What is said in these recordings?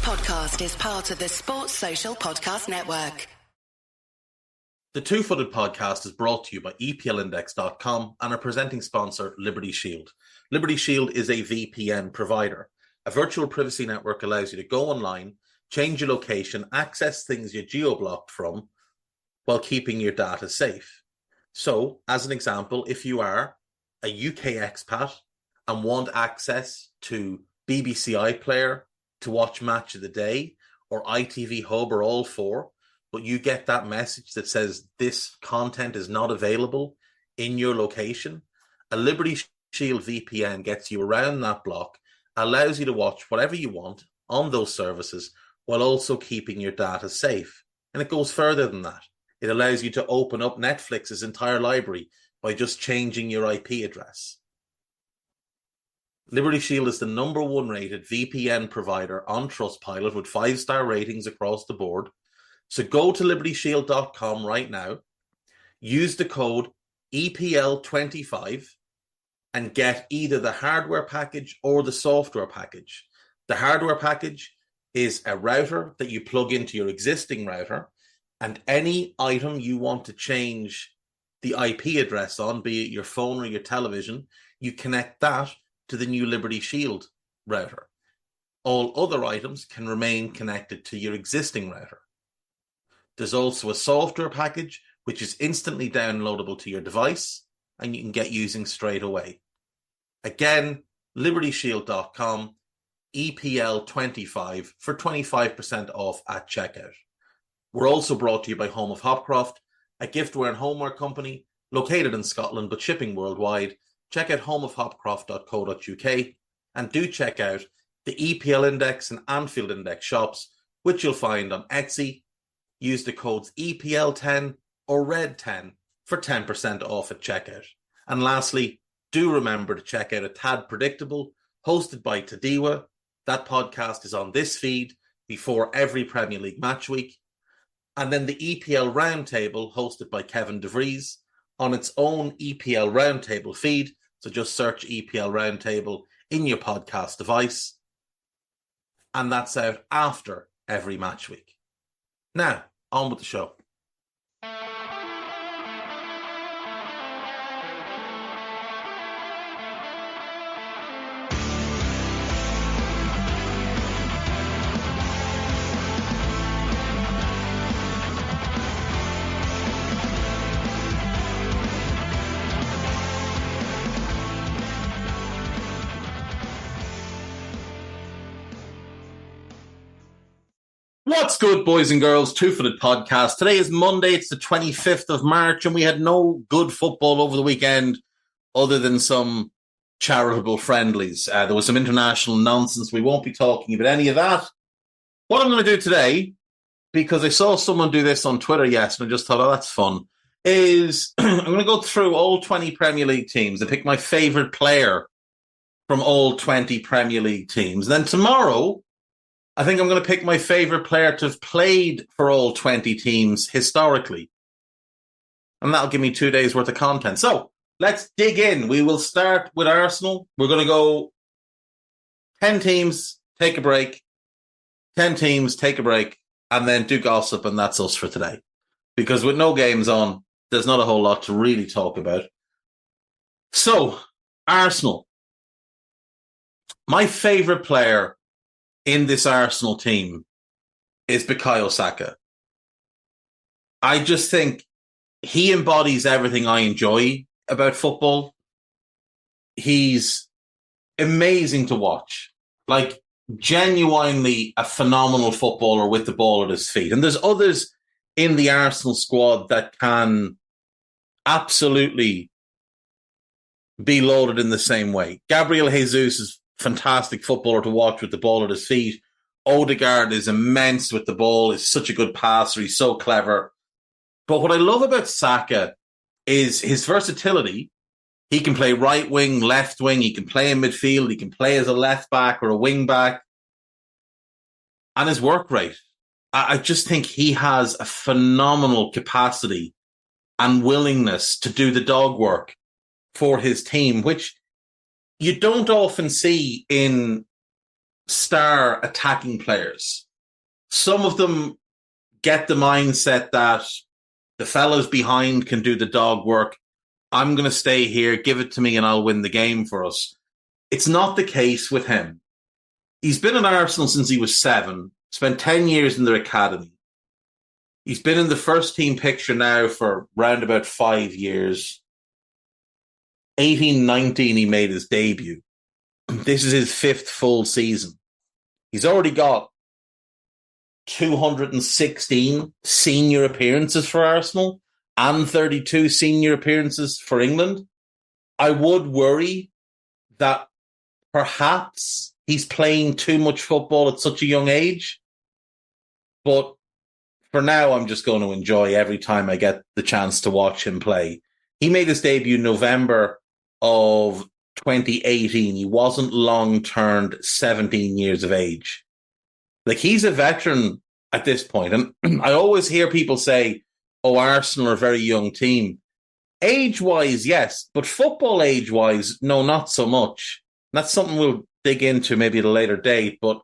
podcast is part of the Sports Social Podcast Network. The Two-Footed Podcast is brought to you by EPLindex.com and our presenting sponsor, Liberty Shield. Liberty Shield is a VPN provider. A virtual privacy network allows you to go online, change your location, access things you're geo-blocked from, while keeping your data safe. So, as an example, if you are a UK expat and want access to BBC iPlayer to watch Match of the Day, or ITV Hub, or all four, but you get that message that says this content is not available in your location, a Liberty Shield VPN gets you around that block, allows you to watch whatever you want on those services while also keeping your data safe. And it goes further than that. It allows you to open up Netflix's entire library by just changing your IP address. Liberty Shield is the #1 rated VPN provider on Trustpilot with 5-star ratings across the board. So go to libertyshield.com right now, use the code EPL25 and get either the hardware package or the software package. The hardware package is a router that you plug into your existing router, and any item you want to change the IP address on, be it your phone or your television, you connect that to the new Liberty Shield router. All other items can remain connected to your existing router. There's also a software package which is instantly downloadable to your device and you can get using straight away. Again, libertyshield.com, EPL25 for 25% off at checkout. We're also brought to you by Home of Hopcroft, a giftware and homeware company located in Scotland but shipping worldwide. Check out homeofhopcroft.co.uk and do check out the EPL Index and Anfield Index shops, which you'll find on Etsy. Use the codes EPL10 or RED10 for 10% off at checkout. And lastly, do remember to check out A Tad Predictable, hosted by Tadiwa. That podcast is on this feed before every Premier League match week. And then the EPL Roundtable, hosted by Kevin DeVries, on its own EPL Roundtable feed. So just search EPL Roundtable in your podcast device. And that's out after every match week. Now, on with the show. What's good, boys and girls? Two-Footed Podcast. Today is Monday. It's the 25th of March, and we had no good football over the weekend other than some charitable friendlies. There was some international nonsense. We won't be talking about any of that. What I'm going to do today, because I saw someone do this on Twitter yesterday and I just thought, oh, that's fun, is I'm going to go through all 20 Premier League teams and pick my favourite player from all 20 Premier League teams. And then tomorrow, I think I'm going to pick my favourite player to have played for all 20 teams historically. And that'll give me 2 days worth of content. So let's dig in. We will start with Arsenal. We're going to go 10 teams, take a break. 10 teams, take a break. And then do gossip, and that's us for today. Because with no games on, there's not a whole lot to really talk about. So, Arsenal. My favourite player in this Arsenal team is Bukayo Saka. I just think he embodies everything I enjoy about football. He's amazing to watch. Like, genuinely a phenomenal footballer with the ball at his feet. And there's others in the Arsenal squad that can absolutely be loaded in the same way. Gabriel Jesus is fantastic footballer to watch with the ball at his feet. Odegaard is immense with the ball, is such a good passer, he's so clever. But what I love about Saka is his versatility. He can play right wing, left wing, he can play in midfield, he can play as a left back or a wing back. And his work rate. I just think he has a phenomenal capacity and willingness to do the dog work for his team, which you don't often see in star attacking players. Some of them get the mindset that the fellas behind can do the dog work. I'm going to stay here, give it to me, and I'll win the game for us. It's not the case with him. He's been in Arsenal since he was 7, spent 10 years in their academy. He's been in the first team picture now for round about 5 years. 18-19, he made his debut. This is his 5th full season. He's already got 216 senior appearances for Arsenal and 32 senior appearances for England. I would worry that perhaps he's playing too much football at such a young age. But for now, I'm just going to enjoy every time I get the chance to watch him play. He made his debut in November of 2018. He wasn't long turned 17 years of age. Like, he's a veteran at this point. And I always hear people say, oh, Arsenal are a very young team. Age-wise, yes. But football age-wise, no, not so much. That's something we'll dig into maybe at a later date. But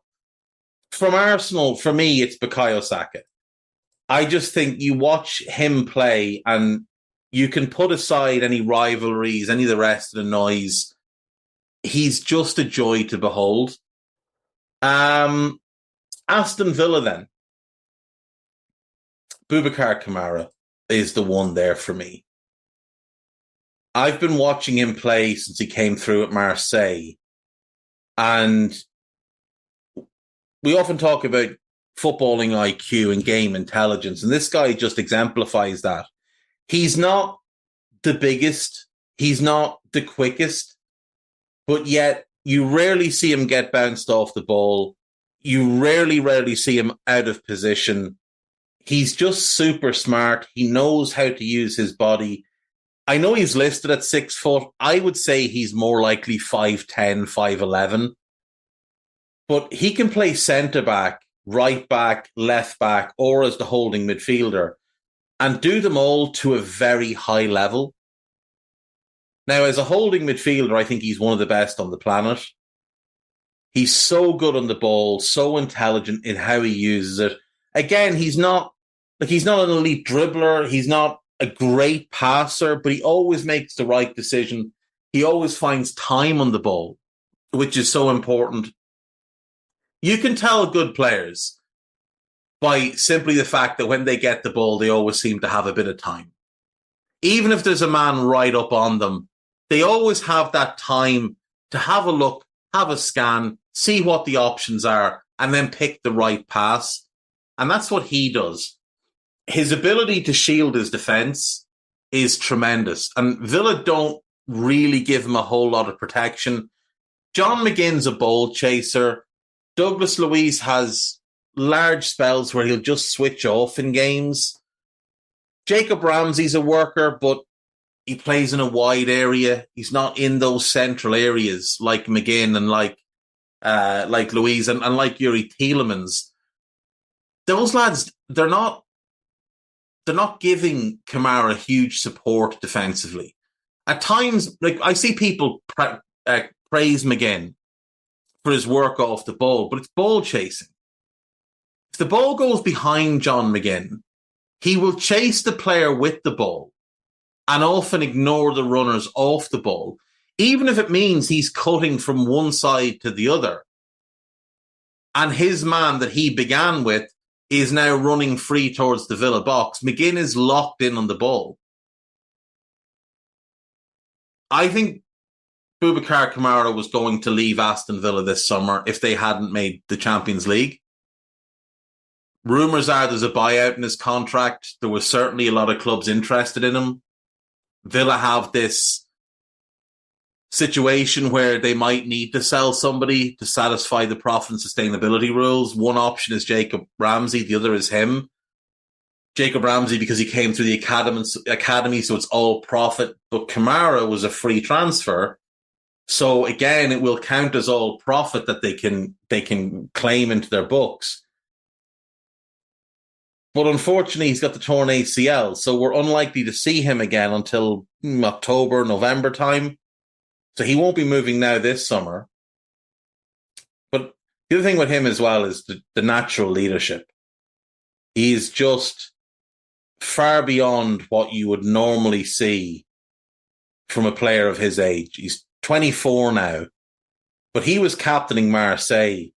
from Arsenal, for me, it's Bukayo Saka. I just think you watch him play and you can put aside any rivalries, any of the rest of the noise. He's just a joy to behold. Aston Villa then. Boubacar Kamara is the one there for me. I've been watching him play since he came through at Marseille. And we often talk about footballing IQ and game intelligence, and this guy just exemplifies that. He's not the biggest, he's not the quickest, but yet you rarely see him get bounced off the ball. You rarely see him out of position. He's just super smart. He knows how to use his body. I know he's listed at 6 foot. I would say he's more likely 5'10", 5'11". But he can play centre-back, right back, left back, or as the holding midfielder, and do them all to a very high level. Now, as a holding midfielder, I think he's one of the best on the planet. He's so good on the ball, so intelligent in how he uses it. Again, he's not an elite dribbler. He's not a great passer, but he always makes the right decision. He always finds time on the ball, which is so important. You can tell good players by simply the fact that when they get the ball, they always seem to have a bit of time. Even if there's a man right up on them, they always have that time to have a look, have a scan, see what the options are, and then pick the right pass. And that's what he does. His ability to shield his defence is tremendous. And Villa don't really give him a whole lot of protection. John McGinn's a ball chaser. Douglas Luiz has large spells where he'll just switch off in games. Jacob Ramsey's a worker, but he plays in a wide area. He's not in those central areas like McGinn and like Luiz and like Yuri Tielemans. Those lads, they're not giving Kamara huge support defensively. At times, like I see people praise McGinn for his work off the ball, but it's ball chasing. If the ball goes behind John McGinn, he will chase the player with the ball and often ignore the runners off the ball, even if it means he's cutting from one side to the other. And his man that he began with is now running free towards the Villa box. McGinn is locked in on the ball. I think Boubacar Kamara was going to leave Aston Villa this summer if they hadn't made the Champions League. Rumours are there's a buyout in his contract. There was certainly a lot of clubs interested in him. Villa have this situation where they might need to sell somebody to satisfy the profit and sustainability rules. One option is Jacob Ramsey. The other is him. Jacob Ramsey because he came through the academy, so it's all profit. But Kamara was a free transfer. So again, it will count as all profit that they can claim into their books. But unfortunately, he's got the torn ACL, so we're unlikely to see him again until October, November time. So he won't be moving now this summer. But The other thing with him as well is the natural leadership. He's just far beyond what you would normally see from a player of his age. He's 24 now, but he was captaining Marseille.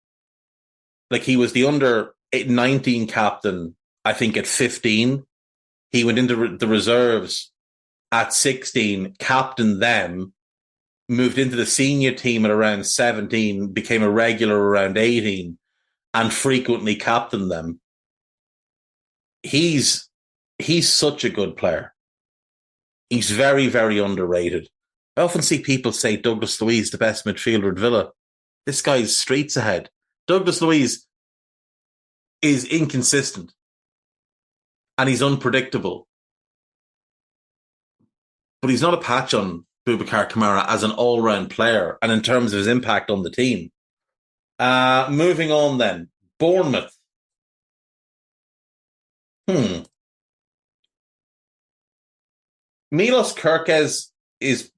Like, he was the under 19 captain, I think, at 15. He went into the reserves at 16, captained them, moved into the senior team at around 17, became a regular around 18, and frequently captained them. He's such a good player. He's very, very underrated. I often see people say Douglas Luiz, the best midfielder at Villa. This guy's streets ahead. Douglas Luiz is inconsistent and he's unpredictable. But he's not a patch on Boubacar Kamara as an all-round player and in terms of his impact on the team. Moving on then. Bournemouth. Milos Kerkez is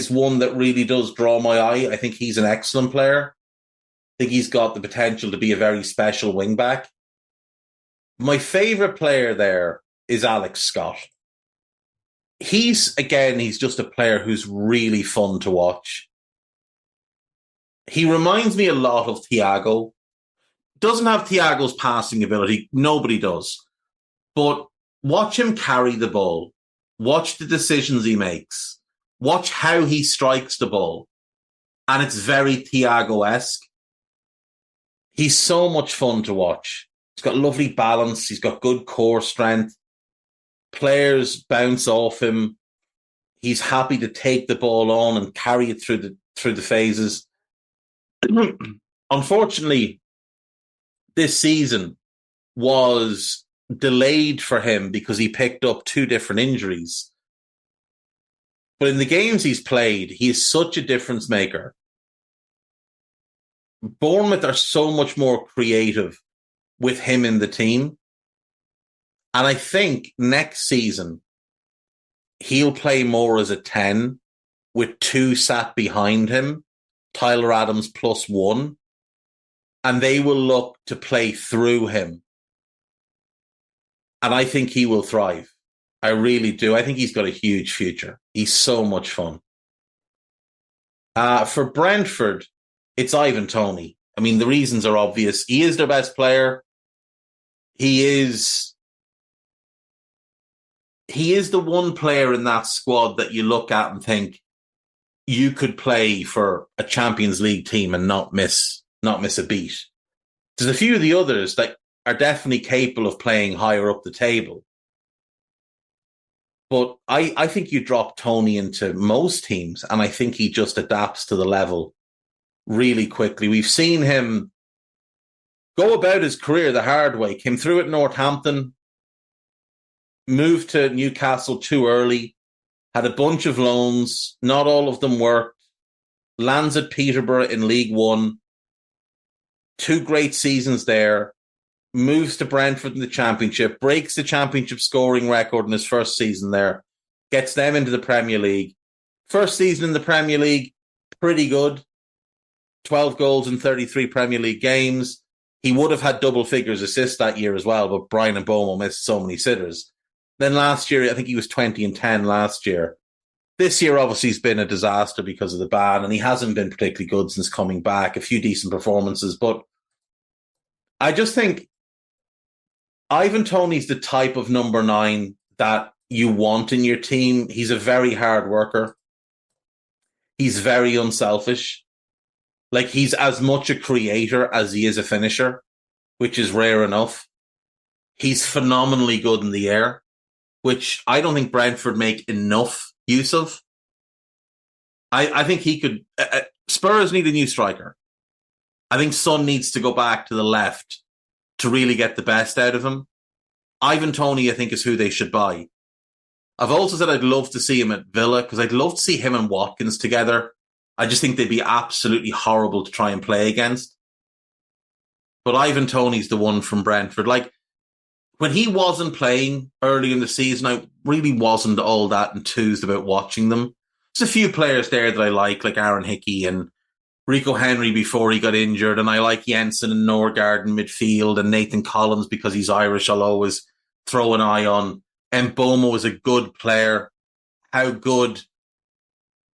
one that really does draw my eye. I think he's an excellent player. I think he's got the potential to be a very special wing-back. My favourite player there is Alex Scott. He's just a player who's really fun to watch. He reminds me a lot of Thiago. Doesn't have Thiago's passing ability. Nobody does. But watch him carry the ball. Watch the decisions he makes. Watch how he strikes the ball. And it's very Thiago-esque. He's so much fun to watch. He's got lovely balance. He's got good core strength. Players bounce off him. He's happy to take the ball on and carry it through the phases. Unfortunately, this season was delayed for him because he picked up 2 different injuries. But in the games he's played, he is such a difference maker. Bournemouth are so much more creative with him in the team. And I think next season, he'll play more as a 10 with 2 sat behind him, Tyler Adams +1, and they will look to play through him. And I think he will thrive. I really do. I think he's got a huge future. He's so much fun. For Brentford, it's Ivan Toney. I mean, the reasons are obvious. He is their best player. He is the one player in that squad that you look at and think you could play for a Champions League team and not miss a beat. There's a few of the others that are definitely capable of playing higher up the table. But I think you drop Toney into most teams, and I think he just adapts to the level really quickly. We've seen him go about his career the hard way. Came through at Northampton, moved to Newcastle too early, had a bunch of loans, not all of them worked, lands at Peterborough in League One, 2 great seasons there, moves to Brentford in the Championship, breaks the Championship scoring record in his first season there, gets them into the Premier League. First season in the Premier League, pretty good. 12 goals in 33 Premier League games. He would have had double figures assists that year as well, but Brian and Bomo missed so many sitters. Then last year, I think he was 20 and 10 last year. This year, obviously, has been a disaster because of the ban, and he hasn't been particularly good since coming back. A few decent performances, but I just think Ivan Toney's the type of number 9 that you want in your team. He's a very hard worker. He's very unselfish. Like, he's as much a creator as he is a finisher, which is rare enough. He's phenomenally good in the air, which I don't think Brentford make enough use of. I think he could... Spurs need a new striker. I think Son needs to go back to the left to really get the best out of him. Ivan Toney, I think, is who they should buy. I've also said I'd love to see him at Villa because I'd love to see him and Watkins together. I just think they'd be absolutely horrible to try and play against. But Ivan Toney's the one from Brentford. Like, when he wasn't playing early in the season, I really wasn't all that enthused about watching them. There's a few players there that I like Aaron Hickey and Rico Henry before he got injured, and I like Jensen and Norgard in midfield, and Nathan Collins because he's Irish. I'll always throw an eye on. And Mboma was a good player. How good?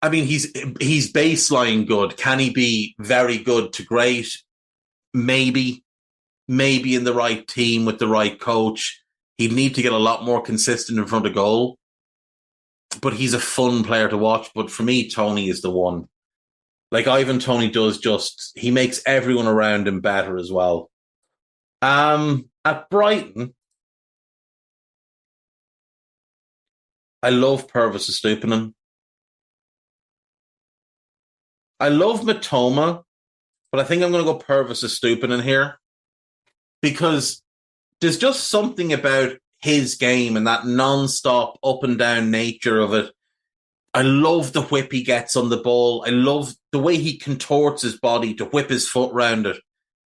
I mean, he's baseline good. Can he be very good to great? Maybe in the right team with the right coach. He'd need to get a lot more consistent in front of goal. But he's a fun player to watch. But for me, Tony is the one. Like Ivan Toney he makes everyone around him better as well. At Brighton, I love Purvis Estupiñán. I love Matoma, but I think I'm going to go Purvis Estupiñán here because there's just something about his game and that non-stop up and down nature of it. I love the whip he gets on the ball. I love the way he contorts his body to whip his foot round it.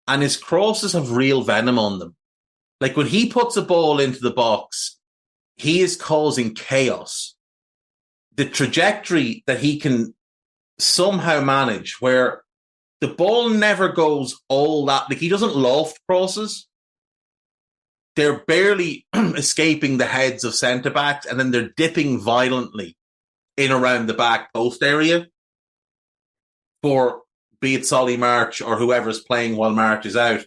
And his crosses have real venom on them. Like when he puts a ball into the box, he is causing chaos. The trajectory that he can somehow manage where the ball never goes all that, like he doesn't loft crosses. They're barely escaping the heads of centre-backs and then they're dipping violently in around the back post area for be it Solly March or whoever's playing while March is out,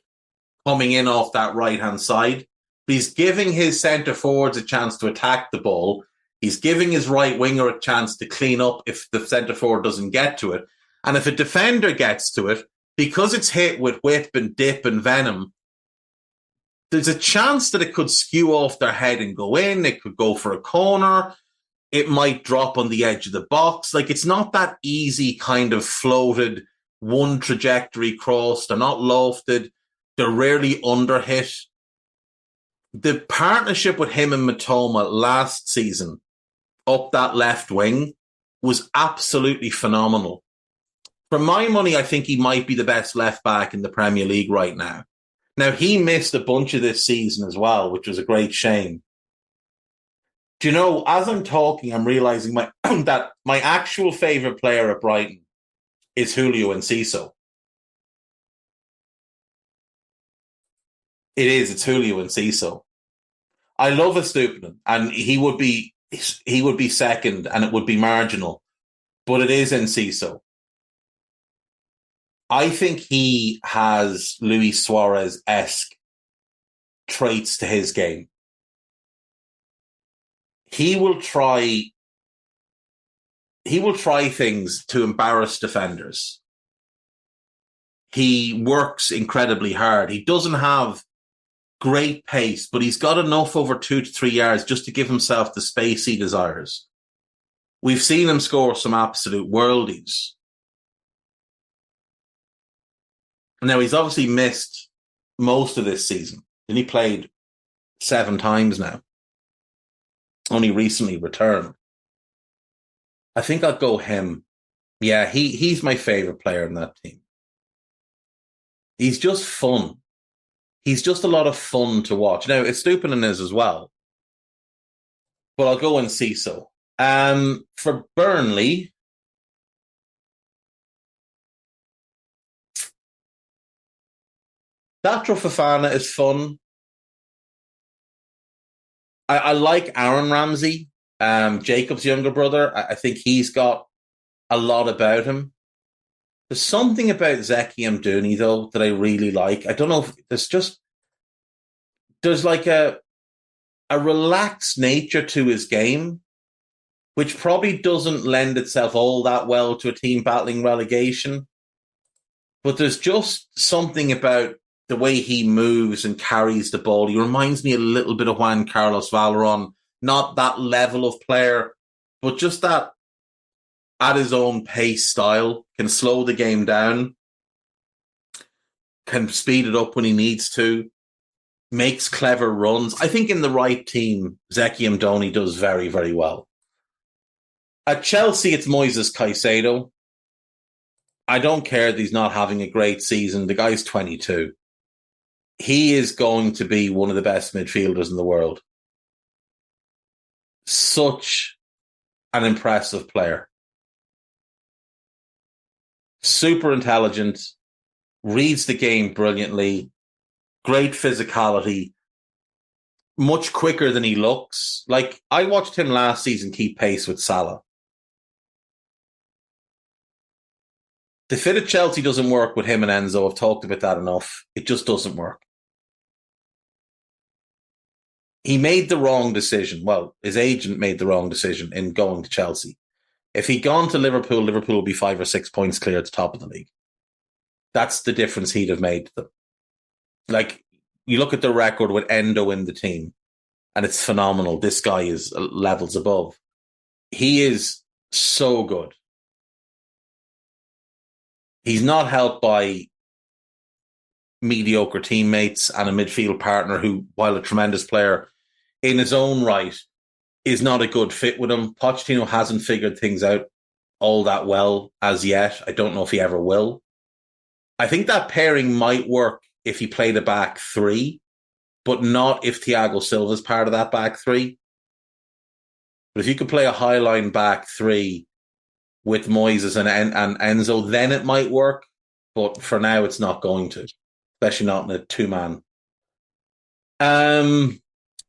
coming in off that right-hand side. He's giving his centre-forwards a chance to attack the ball. He's giving his right winger a chance to clean up if the centre-forward doesn't get to it. And if a defender gets to it, because it's hit with whip and dip and venom, there's a chance that it could skew off their head and go in. It could go for a corner. It might drop on the edge of the box. Like, it's not that easy kind of floated, one trajectory cross. They're not lofted. They're rarely underhit. The partnership with him and Matoma last season up that left wing was absolutely phenomenal. For my money, I think he might be the best left back in the Premier League right now. Now, he missed a bunch of this season as well, which was a great shame. Do you know, as I'm talking, I'm realizing that my actual favourite player at Brighton is Julio Enciso. It's Julio Enciso. I love Estupiñán, and he would be second, and it would be marginal, but it is Enciso. I think he has Luis Suarez-esque traits to his game. He will try things to embarrass defenders. He works incredibly hard. He doesn't have great pace, but he's got enough over 2 to 3 yards just to give himself the space he desires. We've seen him score some absolute worldies. Now, he's obviously missed most of this season, and he played 7 times now. Only recently returned. I think I'll go him. Yeah, he's my favourite player in that team. He's just fun. He's just a lot of fun to watch. Now, Estupiñán is as well. But I'll go Enciso. For Burnley, Datro Fofana is fun. I like Aaron Ramsey, Jacob's younger brother. I think he's got a lot about him. There's something about Zeki Amdouni, though, that I really like. I don't know if there's like a relaxed nature to his game, which probably doesn't lend itself all that well to a team battling relegation. But there's just something about the way he moves and carries the ball. He reminds me a little bit of Juan Carlos Valeron. Not that level of player, but just that at his own pace style, can slow the game down, can speed it up when he needs to, makes clever runs. I think in the right team, Zeki Amdouni does very, very well. At Chelsea, it's Moises Caicedo. I don't care that he's not having a great season. The guy's 22. He is going to be one of the best midfielders in the world. Such an impressive player. super intelligent, reads the game brilliantly, great physicality, much quicker than he looks. Like, I watched him last season keep pace with Salah. The fit at Chelsea doesn't work with him and Enzo. I've talked about that enough. It just doesn't work. He made the wrong decision. Well, his agent made the wrong decision in going to Chelsea. If he'd gone to Liverpool, Liverpool would be 5 or 6 points clear at the top of the league. That's the difference he'd have made to them. Like, you look at the record with Endo in the team, and it's phenomenal. This guy is levels above. He is so good. He's not helped by mediocre teammates and a midfield partner who, while a tremendous player in his own right, is not a good fit with him. Pochettino hasn't figured things out all that well as yet. I don't know if he ever will. I think that pairing might work if he played a back three, but not if Thiago Silva's part of that back three. But if you could play a high line back three with Moises and Enzo, then it might work. But for now, it's not going to, especially not in a two-man.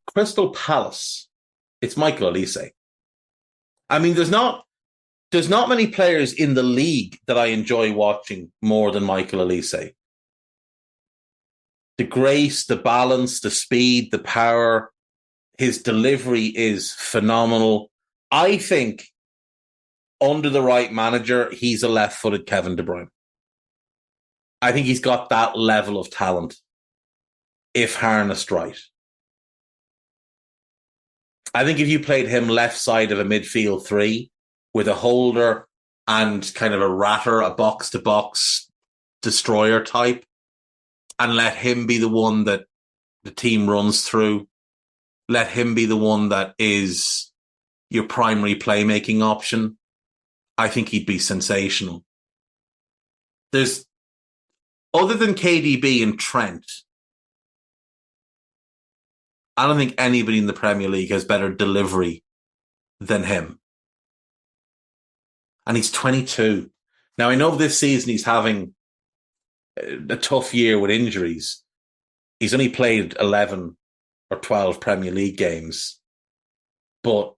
Crystal Palace. It's Michael Olise. I mean, there's not many players in the league that I enjoy watching more than Michael Olise. The grace, the balance, the speed, the power, his delivery is phenomenal. I think under the right manager, he's a left-footed Kevin De Bruyne. I think he's got that level of talent if harnessed right. I think if you played him left side of a midfield three with a holder and kind of a ratter, a box-to-box destroyer type, and let him be the one that the team runs through, let him be the one that is your primary playmaking option, I think he'd be sensational. There's, other than KDB and Trent, I don't think anybody in the Premier League has better delivery than him. And he's 22. Now, I know this season he's having a tough year with injuries. He's only played 11 or 12 Premier League games. But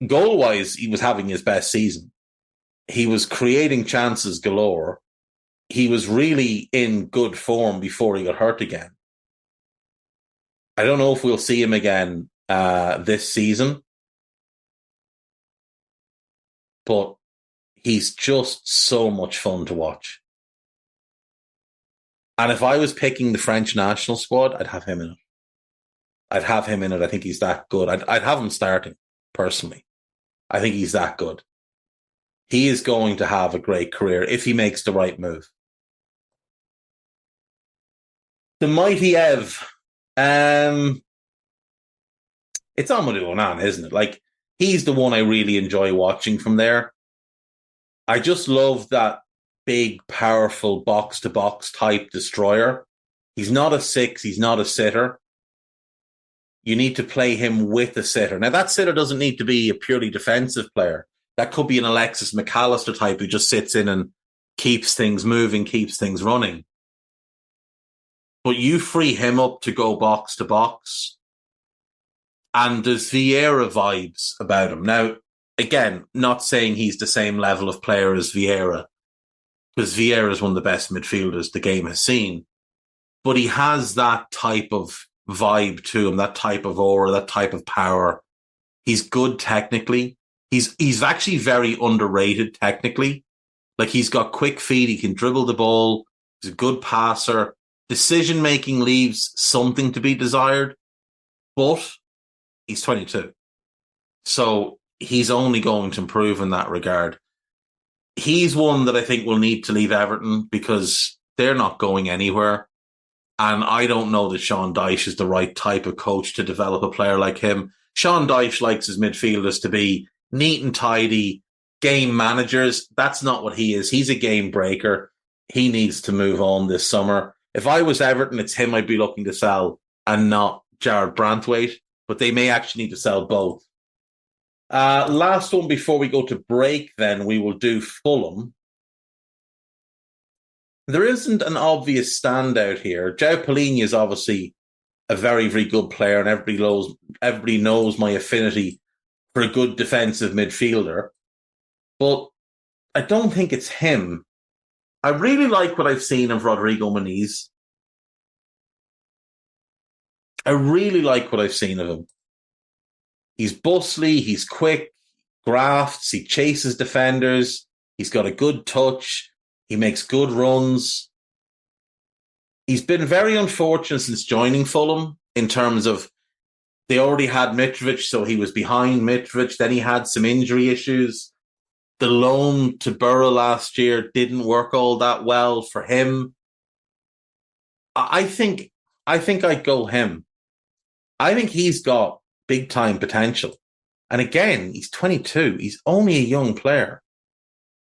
goal-wise, he was having his best season. He was creating chances galore. He was really in good form before he got hurt again. I don't know if we'll see him again this season, but he's just so much fun to watch. And if I was picking the French national squad, I'd have him in it. I think he's that good. I'd have him starting, personally. I think he's that good. He is going to have a great career if he makes the right move. The mighty Ev. It's Amadou Onana, isn't it? Like, he's the one I really enjoy watching from there. I just love that big, powerful box-to-box type destroyer. He's not a six. He's not a sitter. You need to play him with a sitter. Now, that sitter doesn't need to be a purely defensive player. That could be an Alexis McAllister type who just sits in and keeps things moving, keeps things running. But you free him up to go box to box. And there's Vieira vibes about him. Now, again, not saying he's the same level of player as Vieira, because Vieira is one of the best midfielders the game has seen. But he has that type of vibe to him, that type of aura, that type of power. He's good technically. He's actually very underrated technically. Like, he's got quick feet. He can dribble the ball. He's a good passer. Decision-making leaves something to be desired, but he's 22. So he's only going to improve in that regard. He's one that I think will need to leave Everton because they're not going anywhere. And I don't know that Sean Dyche is the right type of coach to develop a player like him. Sean Dyche likes his midfielders to be neat and tidy, game managers. That's not what he is. He's a game breaker. He needs to move on this summer. If I was Everton, it's him I'd be looking to sell and not Jared Branthwaite, but they may actually need to sell both. Last one before we go to break, then we will do Fulham. There isn't an obvious standout here. João Palhinha is obviously a very, very good player, and everybody knows my affinity for a good defensive midfielder. But I don't think it's him. I really like what I've seen of Rodrigo Muniz. I really like what I've seen of him. He's bustly, he's quick, grafts, he chases defenders, he's got a good touch, he makes good runs. He's been very unfortunate since joining Fulham in terms of they already had Mitrovic, so he was behind Mitrovic. Then he had some injury issues. The loan to Borough last year didn't work all that well for him. I think I'd go him. I think he's got big time potential. And again, he's 22. He's only a young player.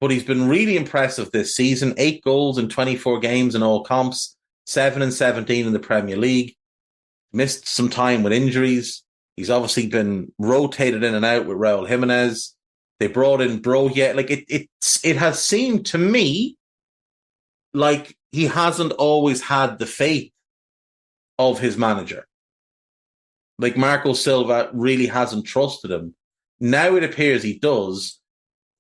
But he's been really impressive this season. 8 goals in 24 games in all comps, 7 and 17 in the Premier League. Missed some time with injuries. He's obviously been rotated in and out with Raul Jimenez. They brought in Broja. Like it has seemed to me like he hasn't always had the faith of his manager. Like Marco Silva really hasn't trusted him. Now it appears he does.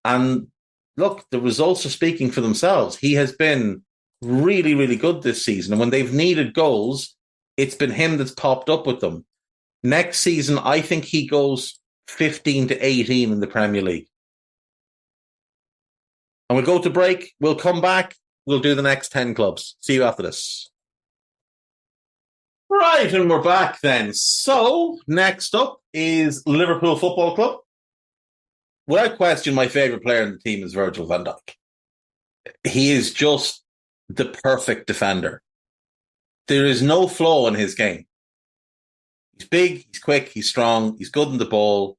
And look, the results are speaking for themselves. He has been really, really good this season. And when they've needed goals, it's been him that's popped up with them. Next season, I think he goes 15 to 18 in the Premier League. And we'll go to break. We'll come back. We'll do the next 10 clubs. See you after this. Right, and we're back then. So, next up is Liverpool Football Club. Without question, my favourite player in the team is Virgil van Dijk. He is just the perfect defender. There is no flaw in his game. He's big, he's quick, he's strong, he's good in the ball.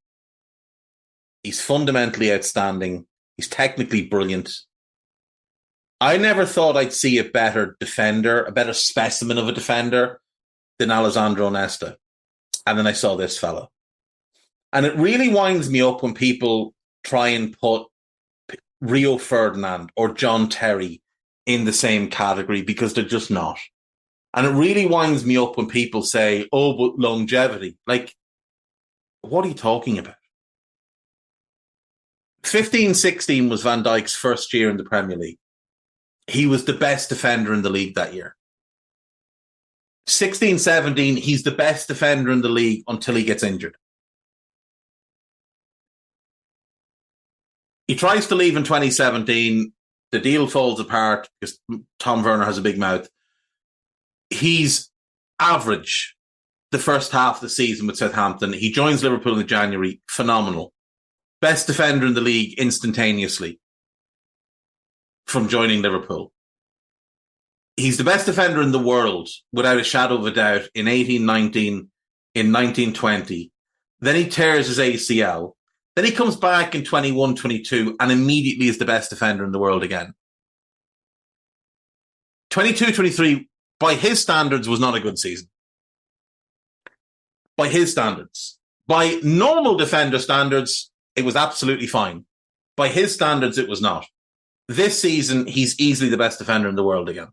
He's fundamentally outstanding. He's technically brilliant. I never thought I'd see a better defender, a better specimen of a defender than Alessandro Nesta. And then I saw this fella. And it really winds me up when people try and put Rio Ferdinand or John Terry in the same category because they're just not. And it really winds me up when people say, oh, but longevity. Like, what are you talking about? 15-16 was Van Dijk's first year in the Premier League. He was the best defender in the league that year. 16-17, he's the best defender in the league until he gets injured. He tries to leave in 2017. The deal falls apart because Tom Werner has a big mouth. He's average the first half of the season with Southampton. He joins Liverpool in January. Phenomenal. Best defender in the league instantaneously from joining Liverpool. He's the best defender in the world, without a shadow of a doubt, in 18-19, in 19-20. Then he tears his ACL. Then he comes back in 21-22 and immediately is the best defender in the world again. 22-23, by his standards, was not a good season. By his standards. By normal defender standards, it was absolutely fine. By his standards, it was not. This season, he's easily the best defender in the world again.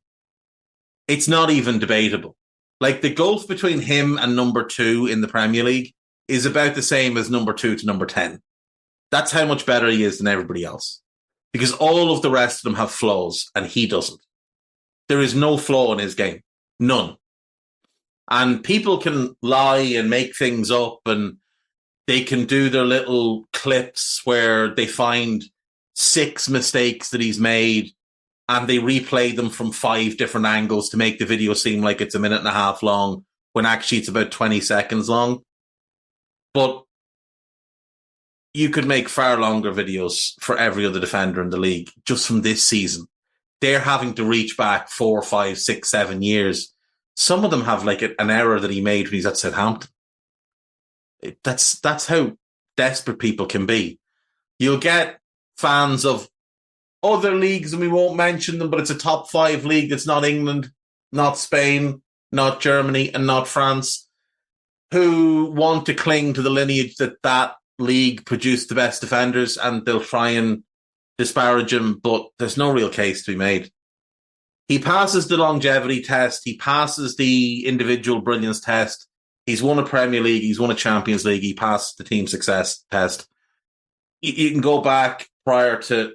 It's not even debatable. Like, the gulf between him and number 2 in the Premier League is about the same as number 2 to number 10. That's how much better he is than everybody else. Because all of the rest of them have flaws, and he doesn't. There is no flaw in his game. None. And people can lie and make things up, and they can do their little clips where they find 6 mistakes that he's made, and they replay them from 5 different angles to make the video seem like it's a minute and a half long, when actually it's about 20 seconds long. But you could make far longer videos for every other defender in the league just from this season. They're having to reach back 4, 5, 6, 7 years. Some of them have like an error that he made when he's at Southampton. That's how desperate people can be. You'll get fans of other leagues, and we won't mention them, but it's a top 5 league. It's not England, not Spain, not Germany, and not France, who want to cling to the lineage that league produced the best defenders, and they'll try and disparage him, but there's no real case to be made. He passes the longevity test. He passes the individual brilliance test. He's won a Premier League. He's won a Champions League. He passed the team success test. You can go back prior to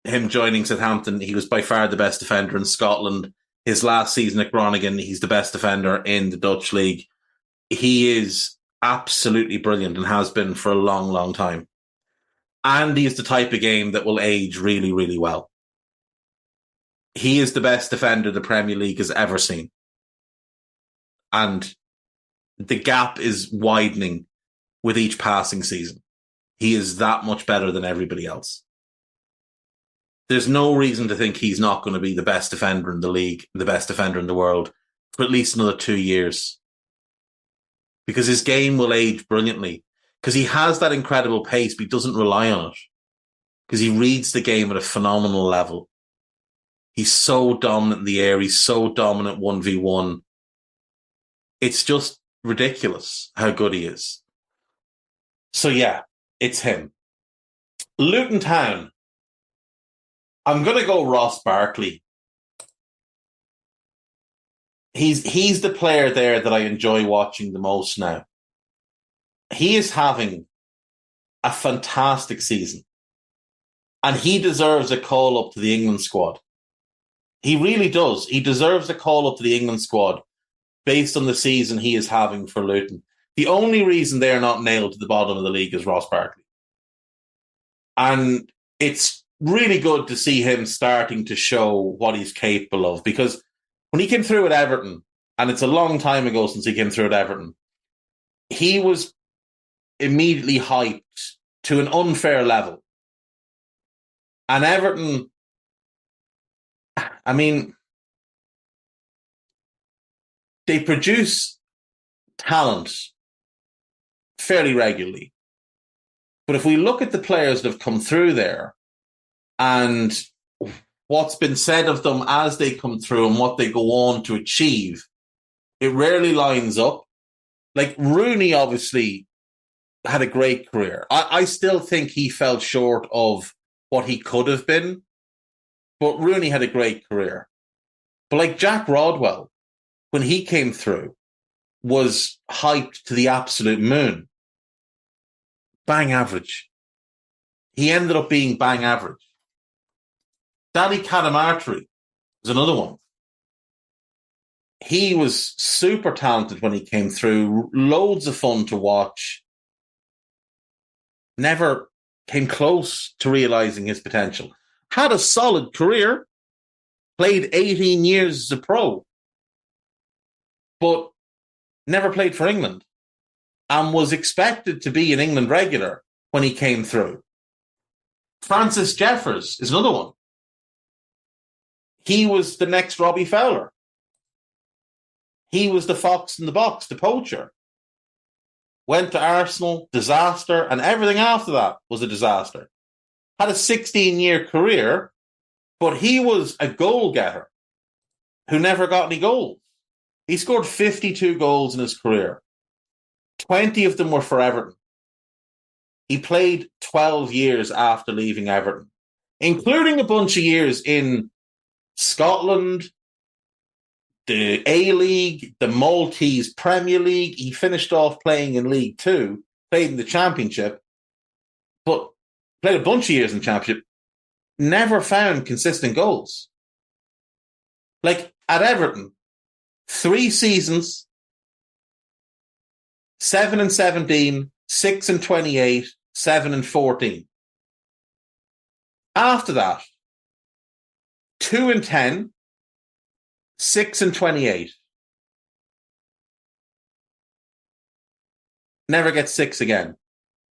him joining Southampton. He was by far the best defender in Scotland. His last season at Groningen, he's the best defender in the Dutch league. He is absolutely brilliant and has been for a long, long time. And he is the type of game that will age really, really well. He is the best defender the Premier League has ever seen. And the gap is widening with each passing season. He is that much better than everybody else. There's no reason to think he's not going to be the best defender in the league, the best defender in the world, for at least another 2 years. Because his game will age brilliantly. Because he has that incredible pace, but he doesn't rely on it. Because he reads the game at a phenomenal level. He's so dominant in the air. He's so dominant 1v1. It's just ridiculous how good he is. So yeah, it's him. Luton Town. I'm going to go Ross Barkley. He's the player there that I enjoy watching the most now. He is having a fantastic season. And he deserves a call up to the England squad. He really does. He deserves a call up to the England squad based on the season he is having for Luton. The only reason they're not nailed to the bottom of the league is Ross Barkley. And it's really good to see him starting to show what he's capable of, because when he came through at Everton, and it's a long time ago since he came through at Everton, he was immediately hyped to an unfair level. And Everton, I mean, they produce talent fairly regularly. But if we look at the players that have come through there and what's been said of them as they come through and what they go on to achieve, it rarely lines up. Like Rooney obviously had a great career. I still think he fell short of what he could have been, but Rooney had a great career. But like Jack Rodwell, when he came through, was hyped to the absolute moon. Bang average. He ended up being bang average. Danny Cadamarteri was another one. He was super talented when he came through. Loads of fun to watch. Never came close to realising his potential. Had a solid career. Played 18 years as a pro. But never played for England. And was expected to be an England regular when he came through. Francis Jeffers is another one. He was the next Robbie Fowler. He was the fox in the box, the poacher. Went to Arsenal, disaster, and everything after that was a disaster. Had a 16-year career, but he was a goal-getter who never got any goals. He scored 52 goals in his career. 20 of them were for Everton. He played 12 years after leaving Everton, including a bunch of years in Scotland, the A-League, the Maltese Premier League. He finished off playing in League Two, played in the Championship, but played a bunch of years in the Championship, never found consistent goals. Like at Everton, 3 seasons, 7-17, 6-28, 7-14. After that, 2-10, 6-28. Never gets 6 again.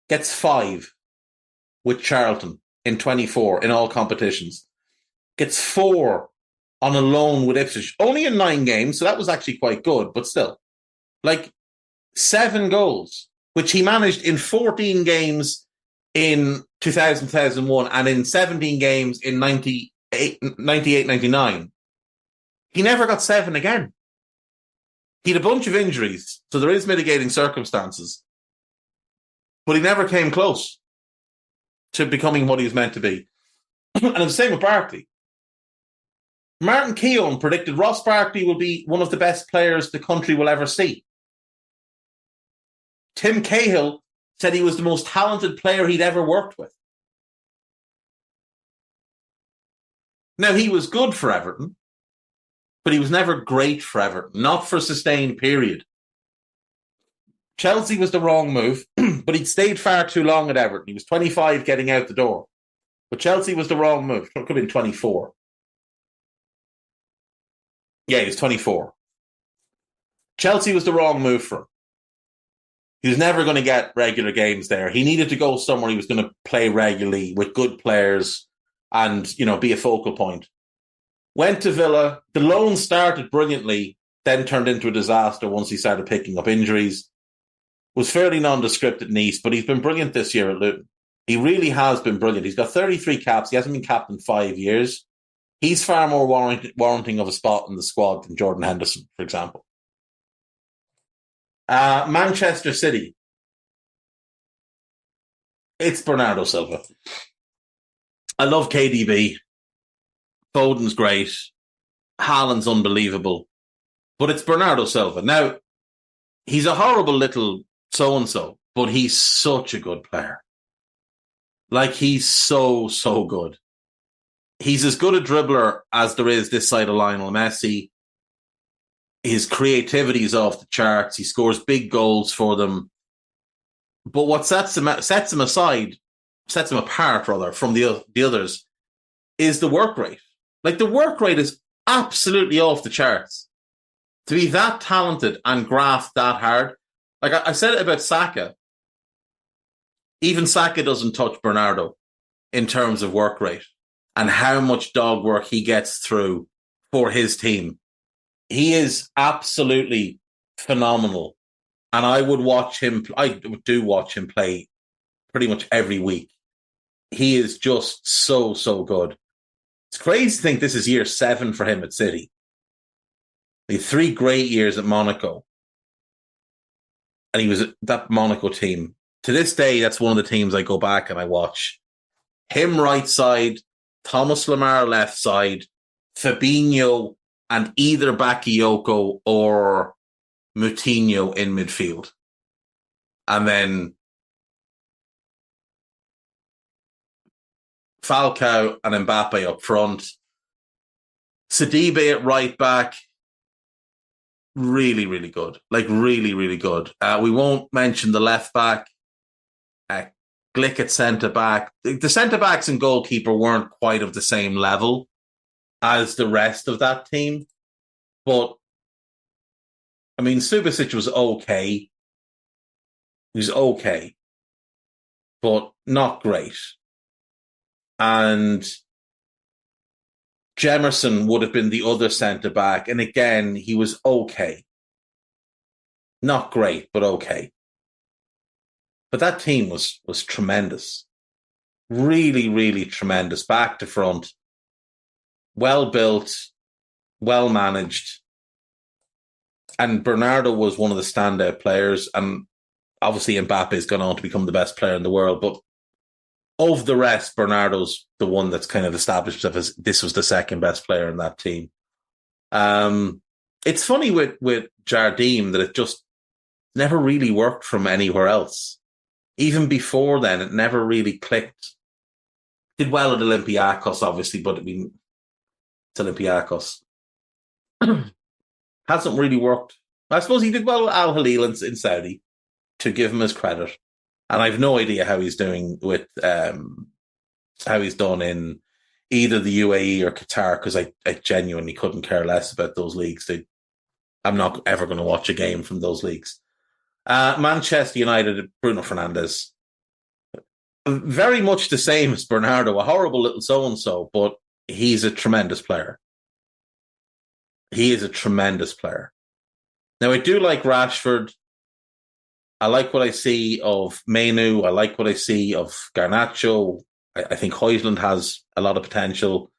Gets 5 with Charlton in 24 in all competitions. Gets 4 on a loan with Ipswich. Only in 9 games, so that was actually quite good, but still. Like 7 goals, which he managed in 14 games in 2000-2001 and in 17 games in 98-99. He never got 7 again. He had a bunch of injuries, so there is mitigating circumstances. But he never came close to becoming what he was meant to be. And it's the same with Barkley. Martin Keown predicted Ross Barkley will be one of the best players the country will ever see. Tim Cahill said he was the most talented player he'd ever worked with. Now, he was good for Everton, but he was never great for Everton, not for a sustained period. Chelsea was the wrong move, but he'd stayed far too long at Everton. He was 25 getting out the door. But Chelsea was the wrong move. It could have been 24. Yeah, he was 24. Chelsea was the wrong move for him. He was never going to get regular games there. He needed to go somewhere he was going to play regularly with good players and, be a focal point. Went to Villa. The loan started brilliantly, then turned into a disaster once he started picking up injuries. Was fairly nondescript at Nice, but he's been brilliant this year at Luton. He really has been brilliant. He's got 33 caps. He hasn't been capped in 5 years. He's far more warranting of a spot in the squad than Jordan Henderson, for example. Manchester City. It's Bernardo Silva. I love KDB. Foden's great. Haaland's unbelievable. But it's Bernardo Silva. Now, he's a horrible little so-and-so, but he's such a good player. Like, he's so, so good. He's as good a dribbler as there is this side of Lionel Messi. His creativity is off the charts. He scores big goals for them. But what sets him apart from the others is the work rate. Like, the work rate is absolutely off the charts. To be that talented and graft that hard. Like I said it about Saka. Even Saka doesn't touch Bernardo in terms of work rate and how much dog work he gets through for his team. He is absolutely phenomenal. And I do watch him play pretty much every week. He is just so, so good. It's crazy to think this is year 7 for him at City. He had 3 great years at Monaco. And he was at that Monaco team. To this day, that's one of the teams I go back and I watch. Him right side, Thomas Lemar left side, Fabinho and either Bakayoko or Moutinho in midfield. And then Falcao and Mbappe up front. Sidibe at right back. Really, really good. Like, really, really good. We won't mention the left back. Glick at centre back. The centre backs and goalkeeper weren't quite of the same level as the rest of that team. But, I mean, Subasic was okay. He was okay. But not great. And Jemerson would have been the other centre back. And again, he was okay. Not great, but okay. But that team was tremendous. Really, really tremendous. Back to front. Well built. Well managed. And Bernardo was one of the standout players. And obviously Mbappe has gone on to become the best player in the world. But of the rest, Bernardo's the one that's kind of established himself as this was the second best player in that team. It's funny with Jardim that it just never really worked from anywhere else. Even before then, it never really clicked. Did well at Olympiacos, obviously, but I mean, it's Olympiacos. Hasn't really worked. I suppose he did well at Al Hilal in Saudi, to give him his credit. And I've no idea how he's doing with how he's done in either the UAE or Qatar, because I genuinely couldn't care less about those leagues. I'm not ever going to watch a game from those leagues. Manchester United, Bruno Fernandes. Very much the same as Bernardo, a horrible little so-and-so, but he's a tremendous player. He is a tremendous player. Now, I do like Rashford. I like what I see of Mainu. I like what I see of Garnacho. I think Højlund has a lot of potential,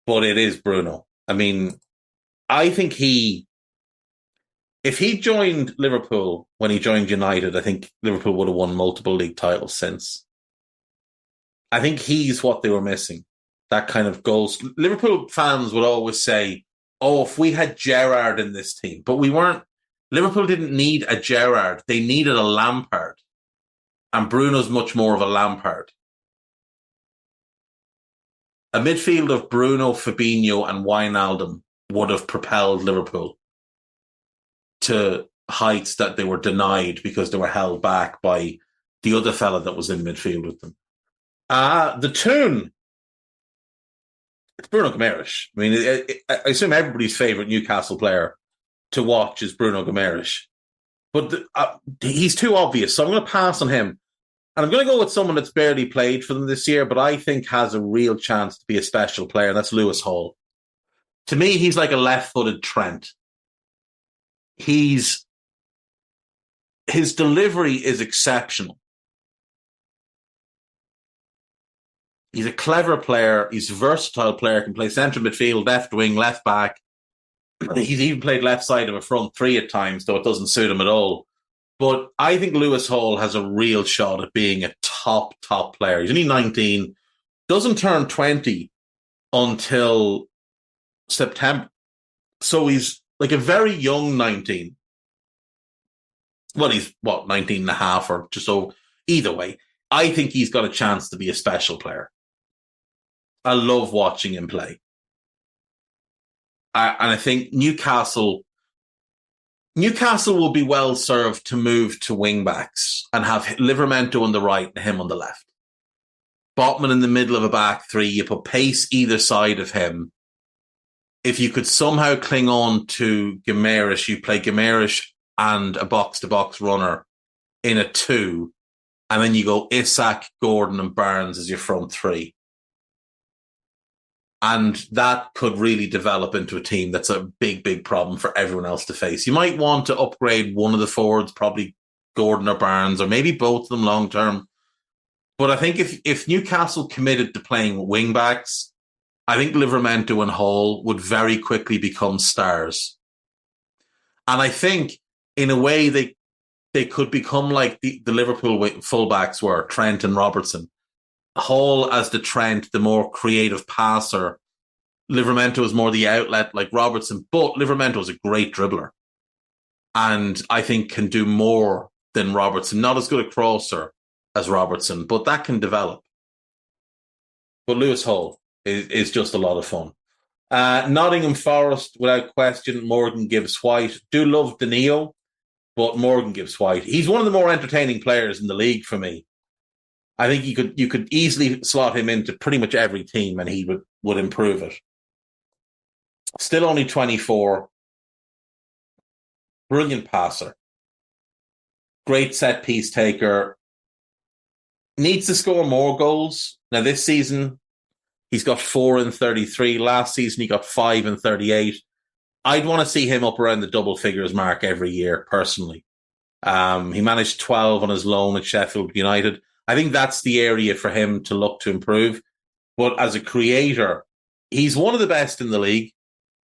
but it is Bruno. I mean, I think if he joined Liverpool when he joined United, I think Liverpool would have won multiple league titles since. I think he's what they were missing. that kind of goals. Liverpool fans would always say, oh, if we had Gerrard in this team, but we weren't. Liverpool didn't need a Gerrard. They needed a Lampard. And Bruno's much more of a Lampard. A midfield of Bruno, Fabinho and Wijnaldum would have propelled Liverpool to heights that they were denied because they were held back by the other fella that was in midfield with them. The tune. It's Bruno Guimaraes. I mean, I assume everybody's favourite Newcastle player to watch is Bruno Guimaraes. But he's too obvious, so I'm going to pass on him. And I'm going to go with someone that's barely played for them this year, but I think has a real chance to be a special player, and that's Lewis Hall. To me, he's like a left-footed Trent. His delivery is exceptional. He's a clever player. He's a versatile player, can play centre midfield, left wing, left back. He's even played left side of a front three at times, though it doesn't suit him at all. But I think Lewis Hall has a real shot at being a top player. He's only 19, doesn't turn 20 until September. So he's like a very young 19. Well, he's 19 and a half or just so. Either way, I think he's got a chance to be a special player. I love watching him play. And I think Newcastle will be well served to move to wing backs and have Livramento on the right and him on the left. Botman in the middle of a back three. You put pace either side of him. If you could somehow cling on to Guimaraes, you play Guimaraes and a box-to-box runner in a two, and then you go Isak, Gordon and Barnes as your front three. And that could really develop into a team that's a big problem for everyone else to face. You might want to upgrade one of the forwards, probably Gordon or Barnes, or maybe both of them long term. But I think if Newcastle committed to playing wing backs, I think Livramento and Hall would very quickly become stars. And I think in a way they could become like the Liverpool fullbacks were, Trent and Robertson. Hall as the Trent, the more creative passer. Livramento is more the outlet like Robertson, but Livramento is a great dribbler. And I think can do more than Robertson. Not as good a crosser as Robertson, but that can develop. But Lewis Hall is just a lot of fun. Nottingham Forest, without question, Morgan Gibbs-White. Do love Danilo, but Morgan Gibbs-White. He's one of the more entertaining players in the league for me. I think you could easily slot him into pretty much every team and he would improve it. Still only 24. Brilliant passer. Great set piece taker. Needs to score more goals. Now this season, he's got 4 in 33. Last season, he got 5 in 38. I'd want to see him up around the double figures mark every year, personally. He managed 12 on his loan at Sheffield United. I think that's the area for him to look to improve. But as a creator, he's one of the best in the league.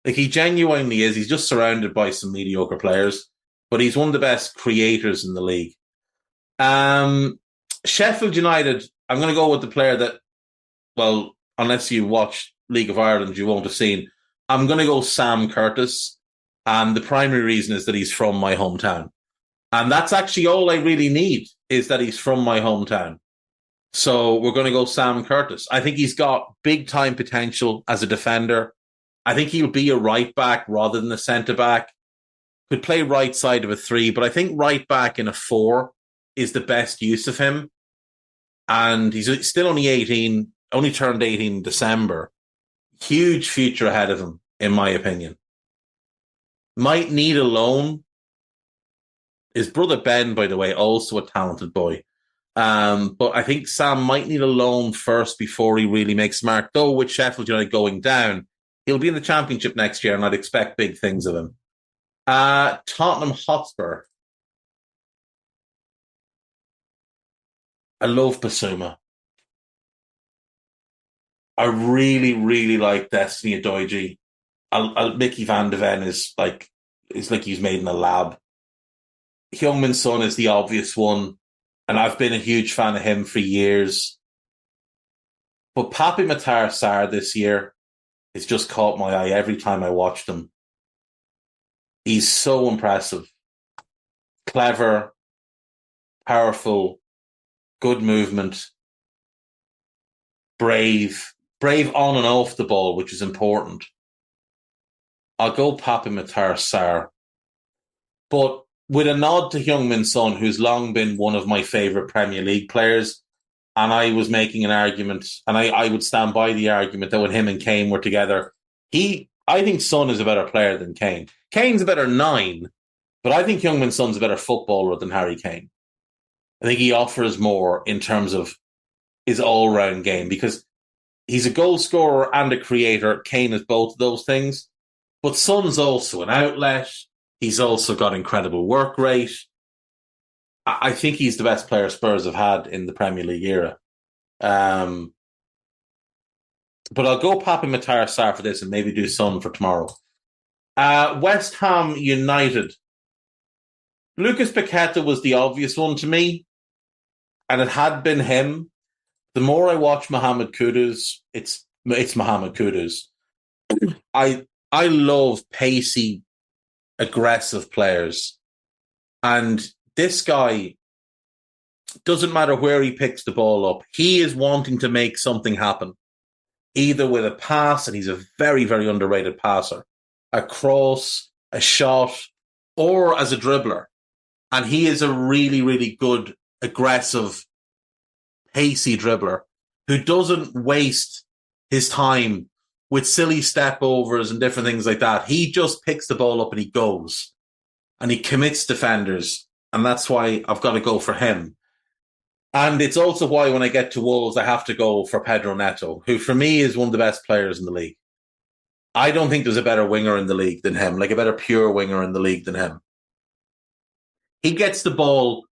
Like, he genuinely is. He's just surrounded by some mediocre players, but he's one of the best creators in the league. Sheffield United, I'm going to go with the player that, well, unless you watch League of Ireland, you won't have seen. I'm going to go Sam Curtis. And the primary reason is that he's from my hometown. And that's actually all I really need, is that he's from my hometown. So we're going to go Sam Curtis. I think he's got big time potential as a defender. I think he'll be a right back rather than a centre back. Could play right side of a 3, but I think right back in a 4 is the best use of him. And he's still only 18, only turned 18 in December. Huge future ahead of him, in my opinion. Might need a loan. His brother Ben, by the way, also a talented boy. But I think Sam might need a loan first before he really makes a mark. Though with Sheffield United going down, he'll be in the Championship next year, and I'd expect big things of him. Tottenham Hotspur. I love Basuma. I really, really like Destiny Adoiji. Mickey van de Ven is like he's made in a lab. Heung-min Son is the obvious one, and I've been a huge fan of him for years. But Papi Matar Sarr this year has just caught my eye every time I watched him. He's so impressive. Clever, powerful, good movement, brave on and off the ball, which is important. I'll go Papi Matar Sarr. But with a nod to Heung-min Son, who's long been one of my favourite Premier League players, and I was making an argument, and I would stand by the argument that when him and Kane were together, I think Son is a better player than Kane. Kane's a better 9, but I think Heung-min Son's a better footballer than Harry Kane. I think he offers more in terms of his all-round game because he's a goal scorer and a creator. Kane is both of those things. But Son's also an outlet. He's also got incredible work rate. I think he's the best player Spurs have had in the Premier League era. But I'll go Papi Matar Sarr for this and maybe do Son for tomorrow. West Ham United. Lucas Paqueta was the obvious one to me, and it had been him. The more I watch Mohamed Kudus, it's Mohamed Kudus. I love pacey, aggressive players. And this guy, doesn't matter where he picks the ball up, he is wanting to make something happen. Either with a pass, and he's a very, very underrated passer, a cross, a shot, or as a dribbler. And he is a really, really good, aggressive, pacey dribbler who doesn't waste his time with silly step overs and different things like that. He just picks the ball up and he goes. And he commits defenders. And that's why I've got to go for him. And it's also why when I get to Wolves, I have to go for Pedro Neto, who for me is one of the best players in the league. I don't think there's a better winger in the league than him, like a better pure winger in the league than him. He gets the ball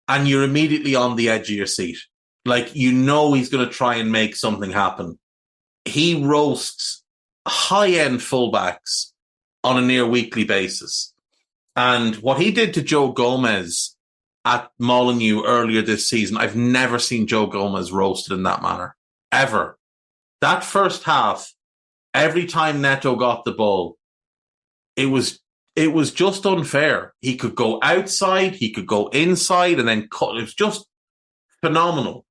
and you're immediately on the edge of your seat. Like, you know he's going to try and make something happen. He roasts high-end fullbacks on a near weekly basis. And what he did to Joe Gomez at Molineux earlier this season, I've never seen Joe Gomez roasted in that manner, ever. That first half, every time Neto got the ball, it was just unfair. He could go outside, he could go inside, and then cut. It was just phenomenal.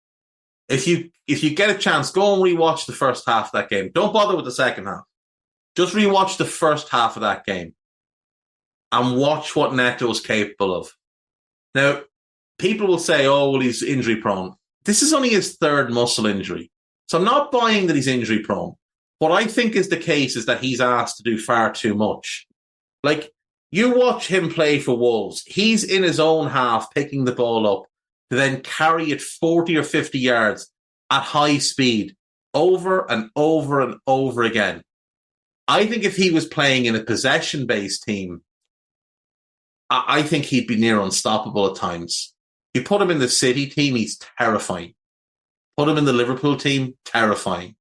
If you get a chance, go and rewatch the first half of that game. Don't bother with the second half. Just rewatch the first half of that game and watch what Neto's capable of. Now, people will say, oh, well, he's injury prone. This is only his third muscle injury. So I'm not buying that he's injury prone. What I think is the case is that he's asked to do far too much. Like, you watch him play for Wolves. He's in his own half picking the ball up to then carry it 40 or 50 yards at high speed over and over and over again. I think if he was playing in a possession-based team, I think he'd be near unstoppable at times. You put him in the City team, he's terrifying. Put him in the Liverpool team, terrifying.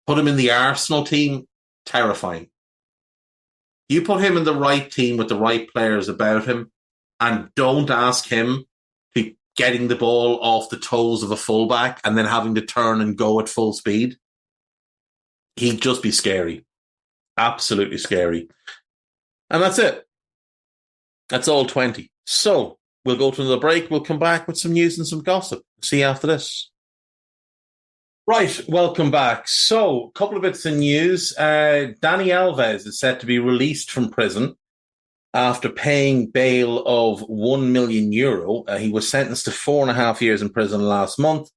Put him in the Arsenal team, terrifying. You put him in the right team with the right players about him and don't ask him to be getting the ball off the toes of a fullback and then having to turn and go at full speed, he'd just be scary. Absolutely scary. And that's it. That's all 20. So we'll go to another break. We'll come back with some news and some gossip. See you after this. Right, welcome back. So, a couple of bits of news. Dani Alves is set to be released from prison after paying bail of €1 million. He was sentenced to 4.5 years in prison last month,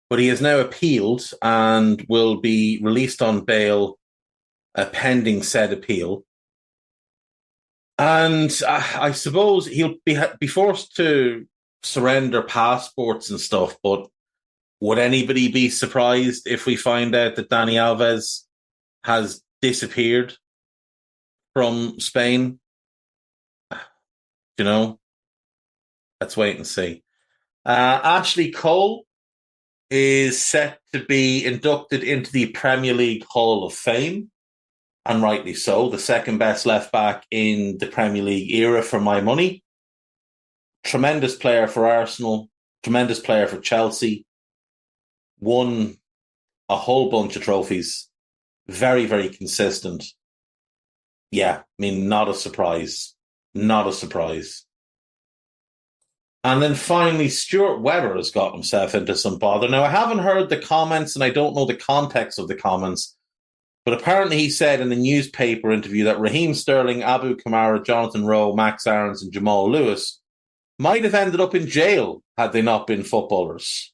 but he has now appealed and will be released on bail pending said appeal. And I suppose he'll be forced to surrender passports and stuff, but would anybody be surprised if we find out that Dani Alves has disappeared from Spain? You know, let's wait and see. Ashley Cole is set to be inducted into the Premier League Hall of Fame, and rightly so. The second best left back in the Premier League era for my money. Tremendous player for Arsenal, tremendous player for Chelsea. won a whole bunch of trophies. Very, very consistent. Yeah, I mean, not a surprise. Not a surprise. And then finally, Stuart Webber has got himself into some bother. Now, I haven't heard the comments and I don't know the context of the comments, but apparently he said in a newspaper interview that Raheem Sterling, Abu Kamara, Jonathan Rowe, Max Aarons, and Jamal Lewis might have ended up in jail had they not been footballers.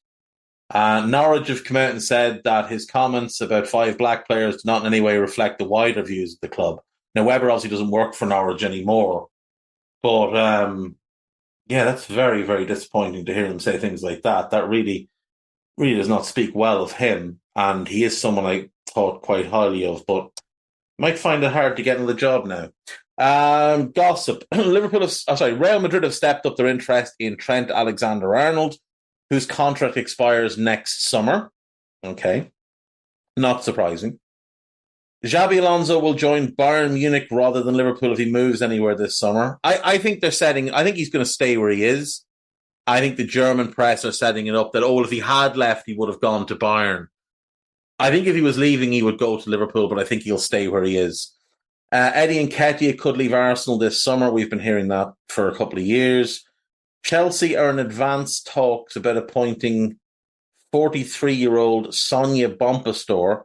Norwich have come out and said that his comments about 5 black players do not in any way reflect the wider views of the club. Now, Webber obviously doesn't work for Norwich anymore, but yeah, that's very, very disappointing to hear him say things like that. That really, really does not speak well of him, and he is someone I thought quite highly of, but might find it hard to get in the job now. Gossip. Real Madrid have stepped up their interest in Trent Alexander-Arnold, whose contract expires next summer. Okay. Not surprising. Xabi Alonso will join Bayern Munich rather than Liverpool if he moves anywhere this summer. I think I think he's going to stay where he is. I think the German press are setting it up that, if he had left, he would have gone to Bayern. I think if he was leaving, he would go to Liverpool, but I think he'll stay where he is. Eddie Nketiah could leave Arsenal this summer. We've been hearing that for a couple of years. Chelsea are in advanced talks about appointing 43-year-old Sonia Bompastor,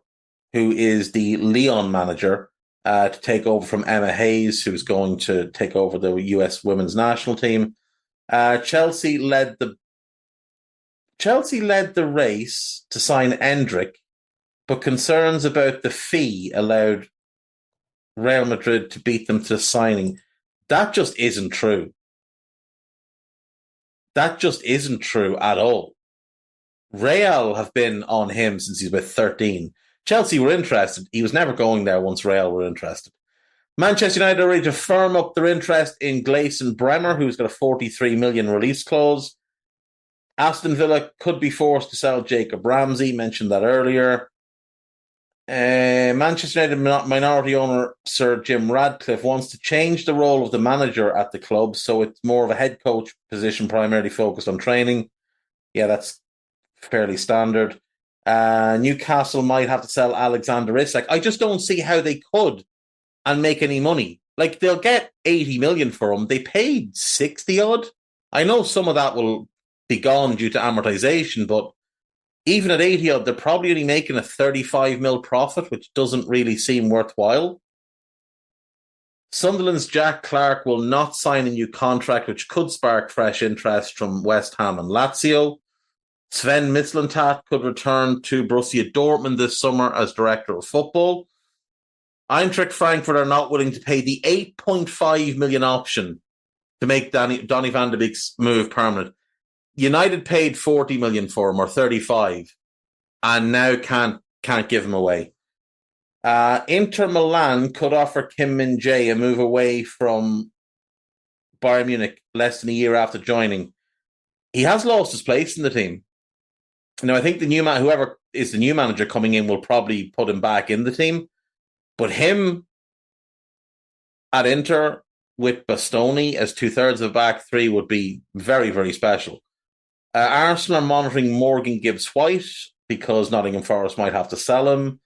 who is the Lyon manager, to take over from Emma Hayes, who's going to take over the US women's national team. Chelsea led the race to sign Endrick, but concerns about the fee allowed Real Madrid to beat them to signing. That just isn't true. That just isn't true at all. Real have been on him since he's about 13. Chelsea were interested. He was never going there once Real were interested. Manchester United are ready to firm up their interest in Gleison Bremer, who's got a 43 million release clause. Aston Villa could be forced to sell Jacob Ramsey, mentioned that earlier. Manchester United minority owner Sir Jim Radcliffe wants to change the role of the manager at the club, so it's more of a head coach position, primarily focused on training. Yeah, that's fairly standard. Newcastle might have to sell Alexander Isak. I just don't see how they could and make any money. Like, they'll get 80 million for him. They paid 60 odd. I know some of that will be gone due to amortization, but even at 80 odd, they're probably only making a 35 mil profit, which doesn't really seem worthwhile. Sunderland's Jack Clarke will not sign a new contract, which could spark fresh interest from West Ham and Lazio. Sven Mislintat could return to Borussia Dortmund this summer as director of football. Eintracht Frankfurt are not willing to pay the 8.5 million option to make Donny van de Beek's move permanent. United paid 40 million for him, or 35, and now can't give him away. Inter Milan could offer Kim Min-jae a move away from Bayern Munich less than a year after joining. He has lost his place in the team. Now, I think whoever is the new manager coming in will probably put him back in the team. But him at Inter with Bastoni as 2/3 of back three would be very, very special. Arsenal are monitoring Morgan Gibbs-White because Nottingham Forest might have to sell him.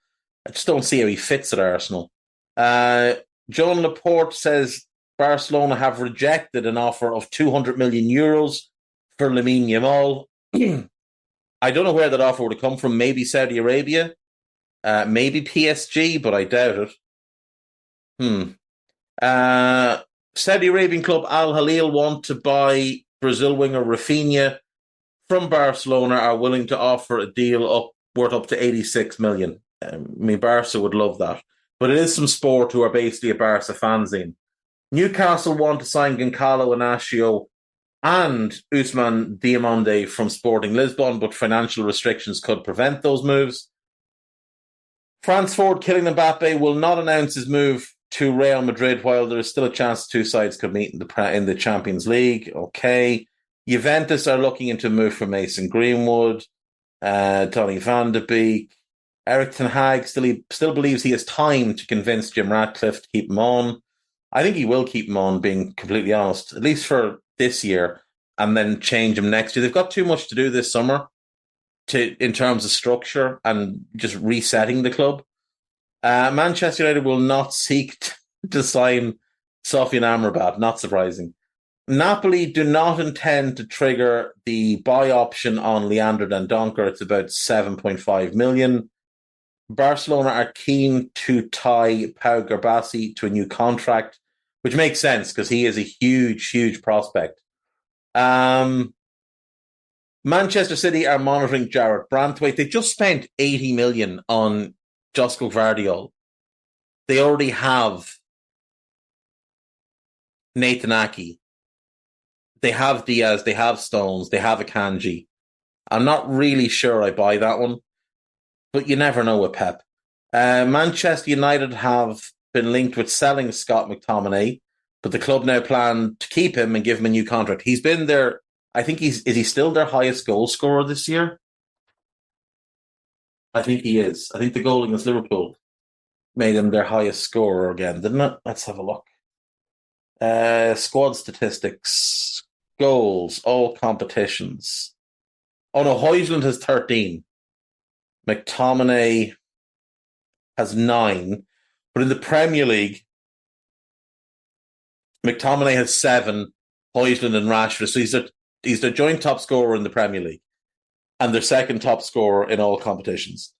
I just don't see how he fits at Arsenal. Joan Laporte says Barcelona have rejected an offer of 200 million euros for Lamine Yamal. I don't know where that offer would have come from. Maybe Saudi Arabia, maybe PSG, but I doubt it. Saudi Arabian club Al Hilal want to buy Brazil winger Rafinha from Barcelona, are willing to offer a deal worth up to 86 million. Barca would love that. But it is some sport who are basically a Barca fanzine. Newcastle want to sign Goncalo Inacio and Ousmane Diomande from Sporting Lisbon, but financial restrictions could prevent those moves. France forward Kylian Mbappe will not announce his move to Real Madrid, while there is still a chance the two sides could meet in the Champions League. Okay. Juventus are looking into a move for Mason Greenwood, Donny van de Beek. Eric Ten Hag still believes he has time to convince Jim Ratcliffe to keep him on. I think he will keep him on, being completely honest, at least for this year, and then change him next year. They've got too much to do this summer. in terms of structure and just resetting the club. Manchester United will not seek to sign Sofyan Amrabat, not surprising. Napoli do not intend to trigger the buy option on Leandro Dendoncker. It's about 7.5 million. Barcelona are keen to tie Pau Gerbasi to a new contract, which makes sense because he is a huge, huge prospect. Manchester City are monitoring Jarrad Branthwaite. They just spent 80 million on Josko Gvardiol. They already have Nathan Ake. They have Diaz. They have Stones. They have Akanji. I'm not really sure I buy that one, but you never know with Pep. Manchester United have been linked with selling Scott McTominay, but the club now plan to keep him and give him a new contract. He's been there. I think is he still their highest goal scorer this year? I think he is. I think the goal against Liverpool made him their highest scorer again, didn't it? Let's have a look. Squad statistics, goals, all competitions. Oh no, Højlund has 13. McTominay has 9. But in the Premier League, McTominay has 7, Højlund and Rashford. So he's their joint top scorer in the Premier League and their second top scorer in all competitions.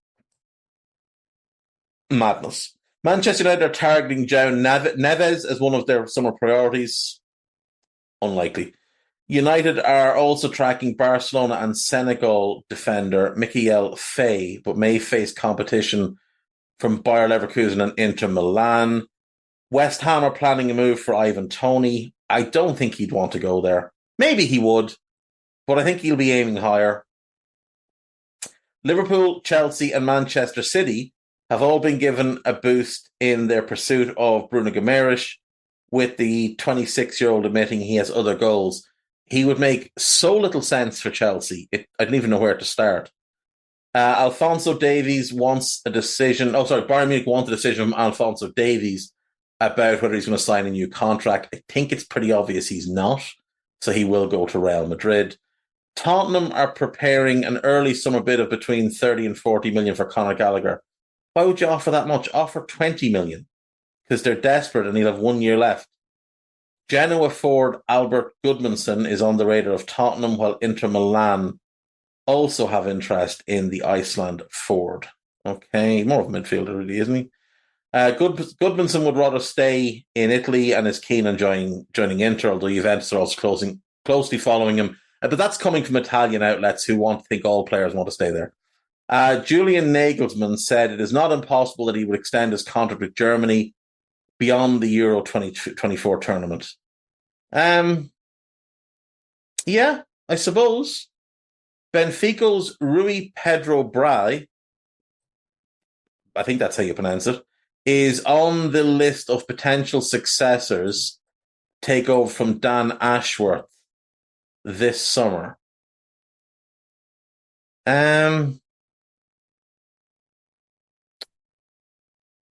Madness. Manchester United are targeting João Neves as one of their summer priorities. Unlikely. United are also tracking Barcelona and Senegal defender Michael Faye, but may face competition from Bayer Leverkusen and Inter Milan. West Ham are planning a move for Ivan Toney. I don't think he'd want to go there. Maybe he would, but I think he'll be aiming higher. Liverpool, Chelsea and Manchester City have all been given a boost in their pursuit of Bruno Guimaraes, with the 26-year-old admitting he has other goals. He would make so little sense for Chelsea. I don't even know where to start. Alphonso Davies wants a decision. Bayern Munich wants a decision from Alphonso Davies about whether he's going to sign a new contract. I think it's pretty obvious he's not, so he will go to Real Madrid. Tottenham are preparing an early summer bid of between 30 and 40 million for Conor Gallagher. Why would you offer that much? Offer 20 million because they're desperate and he'll have 1 year left. Genoa forward Albert Gudmundsson is on the radar of Tottenham, while Inter Milan also have interest in the Iceland forward. Okay, more of a midfielder really, isn't he? Gudmundsson would rather stay in Italy and is keen on joining Inter, although Juventus are also closely following him. But that's coming from Italian outlets who think all players want to stay there. Julian Nagelsmann said it is not impossible that he would extend his contract with Germany beyond the Euro 2024 tournament. Yeah, I suppose. Benfica's Rui Pedro Brai, I think that's how you pronounce it, is on the list of potential successors take over from Dan Ashworth this summer.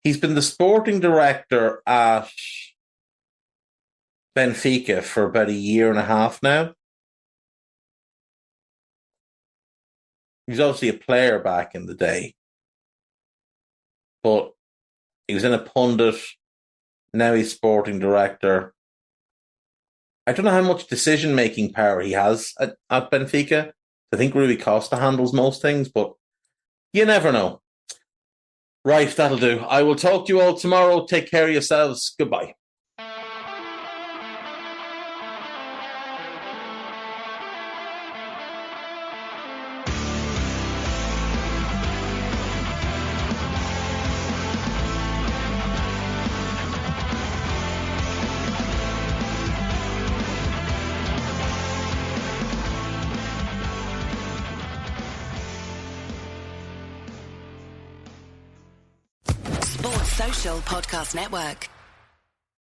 He's been the sporting director at Benfica for about a year and a half now. He was obviously a player back in the day, but he was in a pundit. Now he's sporting director. I don't know how much decision-making power he has at Benfica. I think Rui Costa handles most things, but you never know. Right, that'll do. I will talk to you all tomorrow. Take care of yourselves. Goodbye. Sports Social Podcast Network.